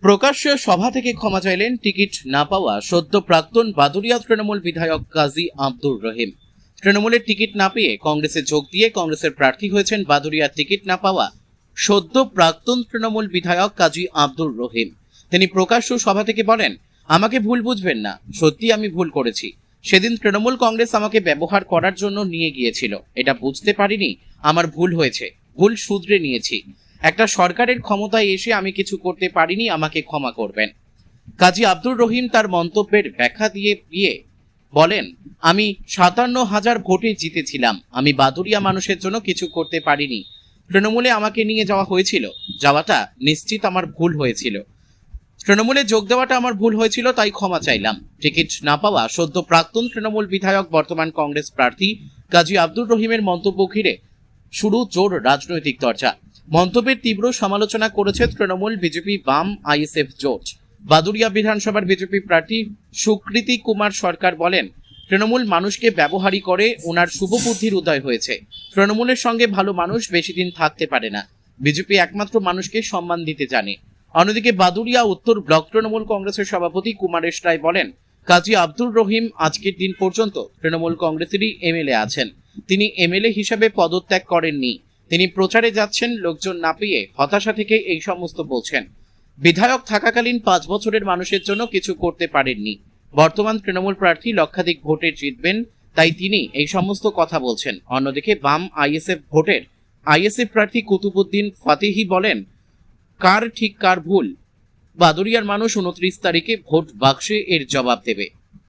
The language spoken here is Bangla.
প্রকাশ্যে সভা থেকে ক্ষমা চাইলেন টিকিট না পাওয়া সদ্য প্রাক্তন বাদুড়িয়া তৃণমূল বিধায়ক কাজী আব্দুর রহিম। তৃণমূলের টিকিট না পেয়ে কংগ্রেসে যোগ দিয়ে কংগ্রেসের প্রার্থী হয়েছেন বাদুড়িয়ার টিকিট না পাওয়া সদ্য প্রাক্তন তৃণমূল বিধায়ক কাজী আব্দুর রহিম। তিনি প্রকাশ্য সভা থেকে বলেন, আমাকে ভুল বুঝবেন না, সত্যি আমি ভুল করেছি। সেদিন তৃণমূল কংগ্রেস আমাকে ব্যবহার করার জন্য নিয়ে গিয়েছিল, এটা বুঝতে পারিনি, আমার ভুল হয়েছে, ভুল শুধরে নিয়েছি। একটা সরকারের ক্ষমতায় এসে আমি কিছু করতে পারিনি, আমাকে ক্ষমা করবেন। কাজী আব্দুর রহিম তার মন্তব্যের ব্যাখ্যা দিয়ে বলেন, আমি ৫৭,০০০ ভোটে জিতেছিলাম, আমি বাদুড়িয়া মানুষের জন্য কিছু করতে পারিনি। তৃণমূলে আমাকে নিয়ে যাওয়া হয়েছিল, যাওয়াটা নিশ্চিত আমার ভুল হয়েছিল। তৃণমূলে যোগ দেওয়াটা আমার ভুল হয়েছিল, তাই ক্ষমা চাইলাম। টিকিট না পাওয়া সদ্য প্রাক্তন তৃণমূল বিধায়ক বর্তমান কংগ্রেস প্রার্থী কাজী আব্দুর রহিমের মন্তব্য ঘিরে শুরু জোর রাজনৈতিক চর্চা। মন্তব্যের তীব্র সমালোচনা করেছে তৃণমূল, বিজেপি, বাম, আইএসএফ জোট। বাদুড়িয়া বিধানসভার বিজেপি প্রার্থী সুকৃতি কুমার সরকার বলেন, তৃণমূল মানুষকে ব্যবহারই করে, ওনার শুভ বুদ্ধির উদয় হয়েছে। তৃণমূলের সঙ্গে ভালো মানুষ বেশি দিন থাকতে পারে না, বিজেপি একমাত্র মানুষকে সম্মান দিতে জানে। অন্যদিকে বাদুড়িয়া উত্তর ব্লক তৃণমূল কংগ্রেসের সভাপতি কুমারেশ রায় বলেন, কাজী আব্দুর রহিম আজকের দিন পর্যন্ত তৃণমূল কংগ্রেসেরই এমএলএ আছেন, তিনি এমএলএ হিসাবে পদত্যাগ করেননি। তিনি প্রচারে যাচ্ছেন, লোকজন না পেয়ে হতাশা থেকে এই সমস্ত বলছেন। বিধায়ক থাকাকালীন 5 বছরের মানুষের জন্য কিছু করতে পারেননি। বর্তমান তৃণমূল প্রার্থী লক্ষাধিক ভোটে জিতবেন, তাই তিনি এই সমস্ত কথা বলছেন। অন্যদিকে বাম আইএসএফ প্রার্থী কুতুবুদ্দিন ফাতেহি বলেন, কার ঠিক কার ভুল বাদুড়িয়ার মানুষ 29 তারিখে ভোট বাক্সে এর জবাব দেবে।